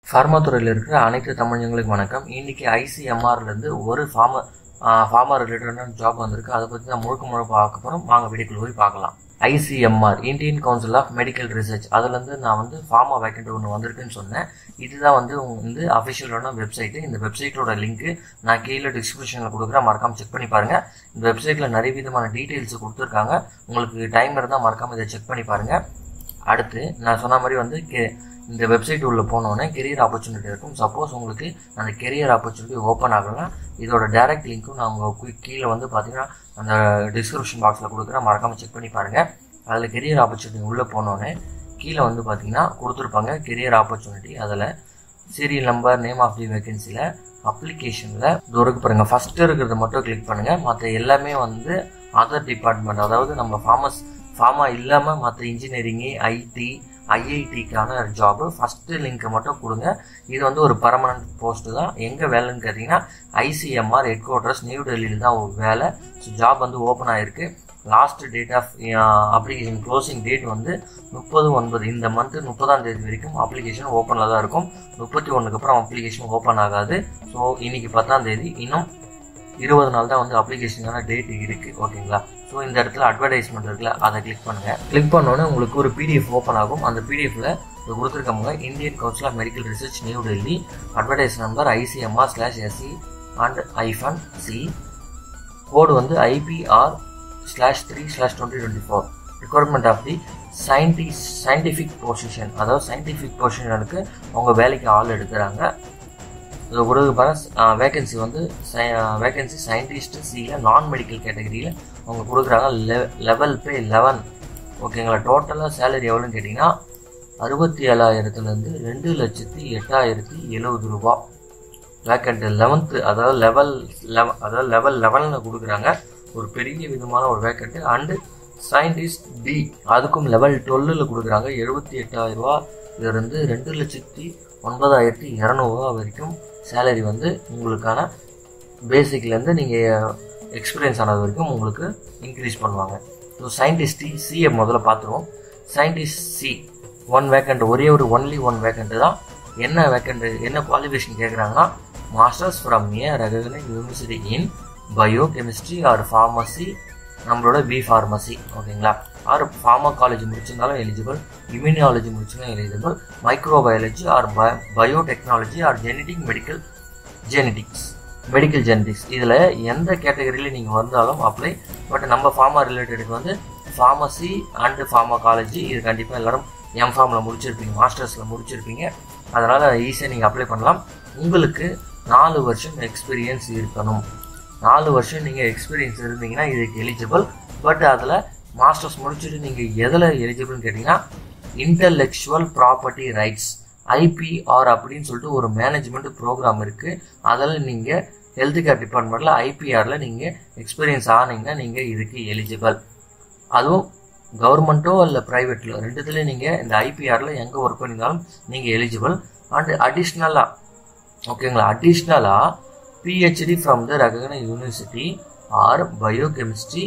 Pharma துறையில் இருக்கிற அனைத்து தமிழர்களுக்கும் வணக்கம். இன்னைக்கு ஐசிஎம்ஆர்லேருந்து ஒரு ஃபார்மா ரிலேட்டடான ஜாப் வந்திருக்கு. அதை பற்றி தான் முழுக்க பார்க்க போகிறோம். வாங்க வீடியோக்குள்ள போய் பார்க்கலாம். ICMR Indian Council of Medical Research, அதுலேருந்து நான் ஃபார்மா வேக்கண்ட் ஒன்று வந்திருக்குன்னு சொன்னேன். இதுதான் அஃபிஷியலான வெப்சைட்டு. இந்த வெப்சைட்டோட லிங்க்கு நான் கீழே டிஸ்கிரிப்ஷனில் கொடுக்குறேன், மறக்காமல் செக் பண்ணி பாருங்கள். இந்த வெப்சைட்டில் நிறைய விதமான டீட்டெயில்ஸ் கொடுத்துருக்காங்க. உங்களுக்கு டைம் இருந்தால் மறக்காமல் இதை செக் பண்ணி பாருங்கள். அடுத்து நான் சொன்ன மாதிரி இந்த வெப்சைட் உள்ள போனோன்னே கெரியர் ஆப்பர்ச்சுனிட்டி இருக்கும். சப்போஸ் உங்களுக்கு அந்த கெரியர் ஆப்பர்ச்சுனிட்டி ஓப்பன் ஆகலாம், இதோட டைரக்ட் லிங்க்கும் நான் உங்கள் கீழே பார்த்தீங்கன்னா அந்த டிஸ்கிரிப்ஷன் பாக்ஸில் கொடுக்குறேன், மறக்காமல் செக் பண்ணி பாருங்கள். அதில் கெரியர் ஆப்பர்ச்சுனிட்டி உள்ளே போனோன்னே கீழே பார்த்தீங்கன்னா கொடுத்துருப்பாங்க கெரியர் ஆப்பர்ச்சுனிட்டி. அதில் serial number, name of the வேகன்சியில், அப்ளிகேஷனில் தூரக்கு பாருங்கள். ஃபஸ்ட்டு இருக்கிறத மட்டும் கிளிக் பண்ணுங்கள். மற்ற எல்லாமே அதர் டிபார்ட்மெண்ட், அதாவது நம்ம ஃபார்மா இல்லாமல் மற்ற இன்ஜினியரிங்கு, ஐடி, ஐஐடிக்கான ஜாபு ஃபஸ்ட்டு லிங்க்கை மட்டும் கொடுங்க. இது ஒரு பர்மனன்ட் போஸ்ட்டு தான். எங்கே வேலைன்னு கேட்டிங்கன்னா ஐசிஎம்ஆர் ஹெட் குவார்ட்டர்ஸ் நியூ டெல்லியில் தான் ஒரு வேலை. ஸோ ஜாப் ஓப்பன் ஆகிருக்கு. Last date of application closing date 30/9 இந்த மந்த்து 30ஆம் தேதி வரைக்கும் அப்ளிகேஷன் ஓப்பனில் தான் இருக்கும். 31க்கு அப்புறம் அப்ளிகேஷன் ஓப்பன் ஆகாது. ஸோ இன்னைக்கு 10ஆம் தேதி, இன்னும் 20 நாள் தான் அப்ளிகேஷனுக்கான டேட் இருக்குது. ஓகேங்களா? ஸோ இந்த இடத்துல அட்வர்டைஸ்மெண்ட் இருக்குல்ல, அதை கிளிக் பண்ணுங்கள். கிளிக் பண்ணோன்னே உங்களுக்கு ஒரு பிடிஎஃப் ஓப்பன் ஆகும். அந்த பிடிஎஃப்ல கொடுத்துருக்காங்க Indian Council of Medical Research New Delhi, advertise number ICMR/SE/C, code IPR/3/2024, requirement of the scientific position, அதாவது சயின்டிஃபிக் பொசிஷனுக்கு அவங்க வேலைக்கு ஆள் எடுக்கிறாங்க. இது ஒரு வேகன்சி வேகன்சி சயின்டிஸ்ட் சியில் நான் மெடிக்கல் கேட்டகரியில் அவங்க கொடுக்குறாங்க. லெவல் பே 11. ஓகேங்களா? டோட்டலாக சேலரி எவ்வளோன்னு கேட்டிங்கன்னா 67,000லேருந்து 2,08,070 ரூபா. வேக்கண்ட் 11th, அதாவது லெவல் 11 கொடுக்குறாங்க. ஒரு பெரிய விதமான ஒரு வேக்கண்ட்டு. அண்டு சயின்டிஸ்ட் டி, அதுக்கும் லெவல் 12 கொடுக்குறாங்க. 78,000 ரூபாயிலிருந்து 2,09,200 வரைக்கும் சேலரி உங்களுக்கான பேசிக்லேருந்து நீங்கள் எக்ஸ்பீரியன்ஸ் ஆனது வரைக்கும் உங்களுக்கு இன்க்ரீஸ் பண்ணுவாங்க. ஸோ சயின்டிஸ்ட் சியை முதல்ல பார்த்துருவோம். Scientist C 1 vacant, only one vacant தான். என்ன வேக்கண்ட்டு, என்ன குவாலிஃபிகேஷன் கேட்குறாங்கன்னா, masters from recognised university in biochemistry or pharmacy, நம்மளோட பி ஃபார்மசி. ஓகேங்களா? ஆர் ஃபார்மா காலேஜ் முடிச்சிருந்தாலும் எலிஜிபிள், இம்யூனாலஜி முடிச்சிருந்தாலும் eligible, microbiology or biotechnology or medical genetics. இதில் எந்த கேட்டகரியில் நீங்கள் வந்தாலும் அப்ளை. பட் நம்ம ஃபார்மா ரிலேட்டடுக்கு ஃபார்மசி அண்டு ஃபார்மா காலேஜ், இது கண்டிப்பாக எல்லோரும் எம்ஃபார்மில் முடிச்சிருப்பீங்க, மாஸ்டர்ஸில் முடிச்சிருப்பீங்க. அதனால் ஈஸியாக நீங்கள் அப்ளை பண்ணலாம். உங்களுக்கு 4 வருஷம் எக்ஸ்பீரியன்ஸ் இருக்கணும். 4 வருஷம் நீங்கள் எக்ஸ்பீரியன்ஸ் இருந்தீங்கன்னா இதுக்கு எலிஜிபிள். பட் அதில் மாஸ்டர்ஸ் முடிச்சுட்டு நீங்கள் எதில் எலிஜிபிள்னு கேட்டிங்கன்னா இன்டலெக்சுவல் ப்ராப்பர்ட்டி ரைட்ஸ், ஐபிஆர் அப்படின்னு சொல்லிட்டு ஒரு மேனேஜ்மெண்ட் ப்ரோக்ராம் இருக்குது. அதில் நீங்கள் ஹெல்த் கேர் டிபார்ட்மெண்ட்டில் ஐபிஆரில் நீங்கள் எக்ஸ்பீரியன்ஸ் ஆனீங்கன்னா நீங்கள் இதுக்கு எலிஜிபிள். அதுவும் கவர்மெண்ட்டோ இல்லை ப்ரைவேட்டில் ரெண்டுத்துலேயும் நீங்கள் இந்த ஐபிஆரில் எங்கே ஒர்க் பண்ணியிருந்தாலும் நீங்கள் எலிஜிபிள். அண்ட் அடிஷ்னலாக, ஓகேங்களா, அடிஷ்னலாக PhD from the recognised university R biochemistry,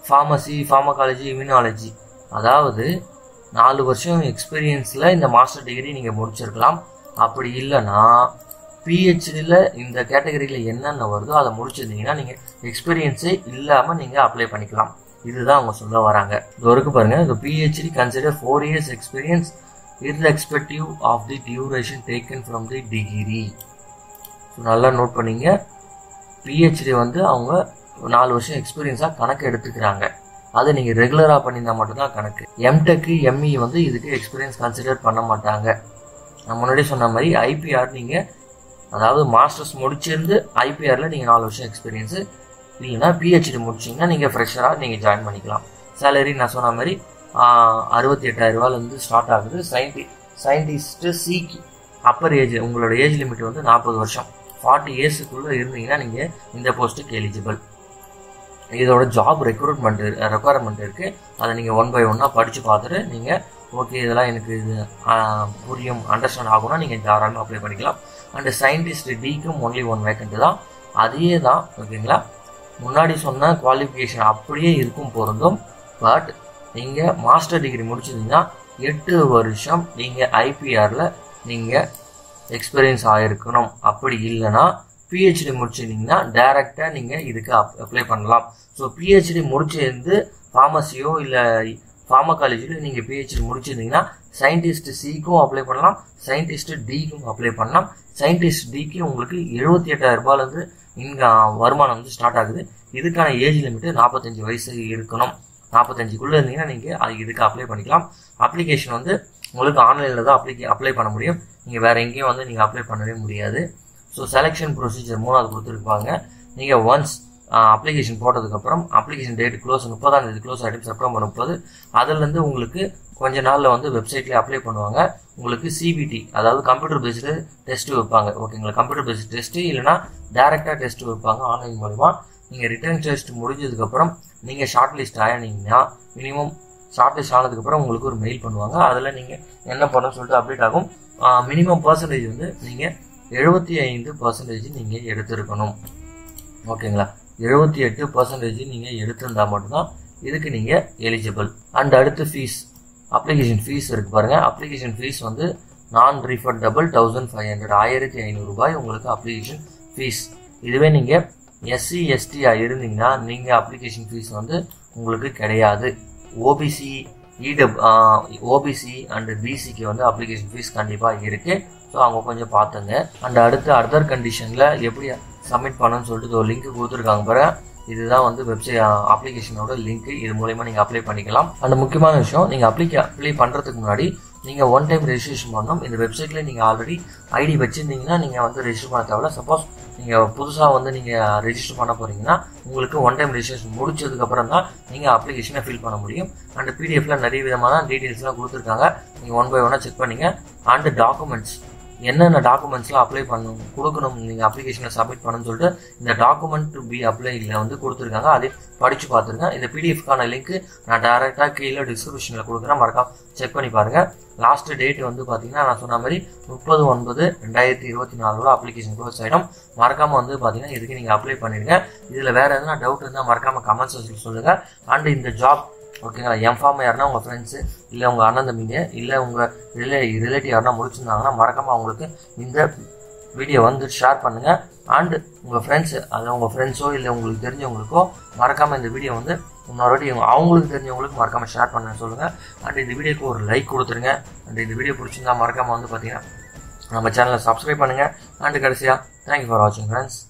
pharmacy, pharmacology, immunology, அதாவது 4 வருஷம் எக்ஸ்பீரியன்ஸில் இந்த மாஸ்டர் டிகிரி நீங்கள் முடிச்சிருக்கலாம். அப்படி இல்லைன்னா பிஹெச்டியில் இந்த கேட்டகரியில் என்னென்ன வருதோ அதை முடிச்சிருந்தீங்கன்னா நீங்கள் எக்ஸ்பீரியன்ஸே இல்லாமல் நீங்கள் அப்ளை பண்ணிக்கலாம். இதுதான் அவங்க சொல்ல வராங்க. இது வரைக்கும் பாருங்கள், இந்த PhD consider 4 years experience irrespective of the duration taken from the degree. நல்லா நோட் பண்ணிங்க. PhD அவங்க 4 வருஷம் எக்ஸ்பீரியன்ஸாக கணக்கு எடுத்துக்கிறாங்க. அது நீங்கள் ரெகுலராக பண்ணியிருந்தால் மட்டும்தான் கணக்கு. எம்டெக்கு, எம்இ இதுக்கு எக்ஸ்பீரியன்ஸ் கன்சிடர் பண்ண மாட்டாங்க. நான் முன்னாடி சொன்ன மாதிரி ஐபிஆர் நீங்கள், அதாவது மாஸ்டர்ஸ் முடிச்சிருந்து ஐபிஆரில் நீங்கள் 4 வருஷம் எக்ஸ்பீரியன்ஸு, இல்லைன்னா PhD முடிச்சிங்கன்னா நீங்கள் ஃப்ரெஷராக நீங்கள் ஜாயின் பண்ணிக்கலாம். சேலரி நான் சொன்ன மாதிரி 68,000 ஸ்டார்ட் ஆகுது. சயின்டிஸ்ட்டு சிக்கு அப்பர் ஏஜ், உங்களோட ஏஜ் லிமிட் 40 வருஷம், 40 இயர்ஸுக்குள்ளே இருந்தீங்கன்னா நீங்கள் இந்த போஸ்ட்டுக்கு எலிஜிபிள். இதோட ஜாப் ரெக்குயர்மெண்ட் இருக்குது. அதை நீங்கள் 1 by 1 படித்து பார்த்துட்டு நீங்கள் ஓகே இதெல்லாம் எனக்கு இது புரியும், அண்டர்ஸ்டாண்ட் ஆகும்னா நீங்கள் தாராளமாக அப்ளை பண்ணிக்கலாம். அண்டு சயின்டிஸ்ட் டிக்கும் ஒன்லி 1 வேக்கண்ட் தான். அதே தான். ஓகேங்களா? முன்னாடி சொன்ன குவாலிஃபிகேஷன் அப்படியே இருக்கும், பொருந்தும். பட் நீங்கள் மாஸ்டர் டிகிரி முடிச்சிருந்தீங்கன்னா 8 வருஷம் நீங்கள் ஐபிஆரில் நீங்கள் எக்ஸ்பீரியன்ஸ் ஆகிருக்கணும். அப்படி இல்லைன்னா பிஹெச்டி முடிச்சிருந்தீங்கன்னா டைரெக்டாக நீங்கள் இதுக்கு அப்ளை பண்ணலாம். ஸோ பிஹெச்டி முடிச்சிருந்து ஃபார்மசியோ இல்லை ஃபார்மகாலஜிலோ நீங்கள் பிஹெச்டி முடிச்சிருந்தீங்கன்னா சயின்டிஸ்ட் சிக்கும் அப்ளை பண்ணலாம், சயின்டிஸ்ட் டிக்கும் அப்ளை பண்ணலாம். சயின்டிஸ்ட் டிக்கு உங்களுக்கு 78,000 ரூபாயிலேருந்து இங்கே வருமானம் வந்து ஸ்டார்ட் ஆகுது. இதுக்கான ஏஜ் லிமிட்டு 45 வயசு இருக்கணும். 45க்குள்ளே இருந்தீங்கன்னா நீங்கள் இதுக்கு அப்ளை பண்ணிக்கலாம். அப்ளிகேஷன் வந்து உங்களுக்கு ஆன்லைனில் தான் அப்ளை பண்ண முடியும். நீங்கள் வேறு எங்கேயும் வந்து நீங்கள் அப்ளை பண்ணவே முடியாது. ஸோ செலெக்ஷன் ப்ரொசீஜர் 3வது கொடுத்துருப்பாங்க. நீங்கள் ஒன்ஸ் அப்ளிகேஷன் போட்டதுக்கப்புறம் அப்ளிகேஷன் டேட் க்ளோஸ் 30ஆம் தேதி க்ளோஸ் ஆகிடும், செப்டம்பர் 30. அதுலேருந்து உங்களுக்கு கொஞ்ச நாளில் வந்து வெப்சைட்லேயே அப்ளை பண்ணுவாங்க. உங்களுக்கு சிபிடி அதாவது கம்ப்யூட்டர் பேஸ்டு டெஸ்ட்டு வைப்பாங்க. ஓகேங்களா, கம்ப்யூட்டர் பேஸ்டு டெஸ்ட்டு இல்லைனா டேரெக்டாக டெஸ்ட்டு வைப்பாங்க ஆன்லைன் மூலிமா. நீங்கள் ரிட்டன் டெஸ்ட் முடிஞ்சதுக்கப்புறம் நீங்கள் ஷார்ட் லிஸ்ட் ஆகினீங்கன்னா மினிமம் ஷார்ட் லிஸ்ட் ஆனதுக்கப்புறம் உங்களுக்கு ஒரு மெயில் பண்ணுவாங்க. அதில் நீங்கள் என்ன பண்ணணும்னு சொல்லிட்டு அப்டேட் ஆகும். மினிமம் பர்சன்டேஜ் வந்து நீங்கள் 75% நீங்கள் எடுத்திருக்கணும். ஓகேங்களா, 78% நீங்கள் எடுத்திருந்தா மட்டும்தான் இதுக்கு நீங்கள் எலிஜிபிள். அண்ட் அடுத்து ஃபீஸ், அப்ளிகேஷன் ஃபீஸ் இருக்கு பாருங்க. அப்ளிகேஷன் ஃபீஸ் வந்து நான் ரீஃபண்டபிள் 1500 1500 ரூபாய் உங்களுக்கு அப்ளிகேஷன் ஃபீஸ். இதுவே நீங்கள் எஸ்சி எஸ்டியா இருந்தீங்கன்னா நீங்கள் அப்ளிகேஷன் ஃபீஸ் வந்து உங்களுக்கு கிடையாது. ஓபிசி அண்ட் பிசிக்கு வந்து அப்ளிகேஷன் ஃபீஸ் கண்டிப்பாக இருக்கு. ஸோ அவங்க கொஞ்சம் பார்த்துங்க. அண்ட் அடுத்து அதர் கண்டிஷனில் எப்படி சப்மிட் பண்ணணும்னு சொல்லிட்டு ஒரு லிங்க் கொடுத்துருக்காங்க பாருங்க. இதுதான் வந்து வெப்சைட் அப்ளிகேஷனோட லிங்க். இது மூலமா நீங்கள் அப்ளை பண்ணிக்கலாம். அண்ட் முக்கியமான விஷயம், நீங்கள் அப்ளை பண்ணுறதுக்கு முன்னாடி நீங்கள் ஒன் டைம் ரெஜிஸ்ட்ரேஷன் பண்ணணும். இந்த வெப்சைட்டில் நீங்கள் ஆல்ரெடி ஐடி வச்சுருந்தீங்கன்னா நீங்கள் வந்து ரெஜிஸ்டர் பண்ண தேவையில்ல. சப்போஸ் நீங்கள் புதுசாக வந்து நீங்கள் ரெஜிஸ்டர் பண்ண போகிறீங்கன்னா உங்களுக்கு ஒன் டைம் ரெஜிஸ்ட்ரேஷன் முடிச்சதுக்கப்புறம் தான் நீங்கள் அப்ளிகேஷனை ஃபில் பண்ண முடியும். அண்ட் பிடிஎஃப்ல நிறைய விதமான டீட்டெயில்ஸ்லாம் கொடுத்துருக்காங்க. நீங்கள் ஒன் பை ஒன்னாக செக் பண்ணிங்க. அண்ட் டாக்குமெண்ட்ஸ் என்னென்ன டாக்குமெண்ட்ஸ்லாம் அப்ளை கொடுக்கணும் நீங்கள் அப்ளிகேஷனில் சப்மிட் பண்ணணும்னு சொல்லிட்டு இந்த டாக்குமெண்ட் டு பி அப்ளைல வந்து கொடுத்துருக்காங்க. அதை படித்து பார்த்துருக்கேன். இந்த பிடிஎஃப்கான லிங்க் நான் டேரெக்டாக கீழே டிஸ்கிரிப்ஷனில் கொடுக்குறேன், மறக்காம செக் பண்ணி பாருங்கள். லாஸ்ட் டேட் வந்து பார்த்தீங்கன்னா நான் சொன்ன மாதிரி 30/9/2024 அப்ளிகேஷன் க்ளோஸ் ஆகிடும். மறக்காமல் வந்து பார்த்தீங்கன்னா இதுக்கு நீங்கள் அப்ளை பண்ணிடுங்க. இதில் வேறு எதுனா டவுட் இருந்தால் மறக்காமல் கமெண்ட் செக்ஷனில் சொல்லுங்கள். அண்ட் இந்த ஜாப் ஓகேங்களா, எம்ஃபார்ம் யாருன்னா உங்கள் ஃப்ரெண்ட்ஸு இல்லை உங்கள் அண்ணன் தம்பிங்க இல்லை உங்கள் ரிலேட்டிவ் யாருன்னா முடிச்சிருந்தாங்கன்னா மறக்காமல் அவங்களுக்கு இந்த வீடியோ வந்து ஷேர் பண்ணுங்கள். அண்ட் உங்கள் ஃப்ரெண்ட்ஸு அதாவது உங்கள் ஃப்ரெண்ட்ஸோ இல்லை உங்களுக்கு தெரிஞ்சவங்களுக்கோ மறக்காமல் இந்த வீடியோ வந்து இன்னொரு வாட்டி அவங்களுக்கு தெரிஞ்சவங்களுக்கு மறக்காமல் ஷேர் பண்ணுன்னு சொல்லுங்கள். அண்ட் இந்த வீடியோக்கு ஒரு லைக் கொடுத்துருங்க. அண்ட் இந்த வீடியோ பிடிச்சிருந்தா மறக்காமல் வந்து பார்த்தீங்கன்னா நம்ம சேனலை சப்ஸ்கிரைப் பண்ணுங்கள். அண்ட் கடைசியாக தேங்க்யூ ஃபார் வாட்சிங் ஃப்ரெண்ட்ஸ்.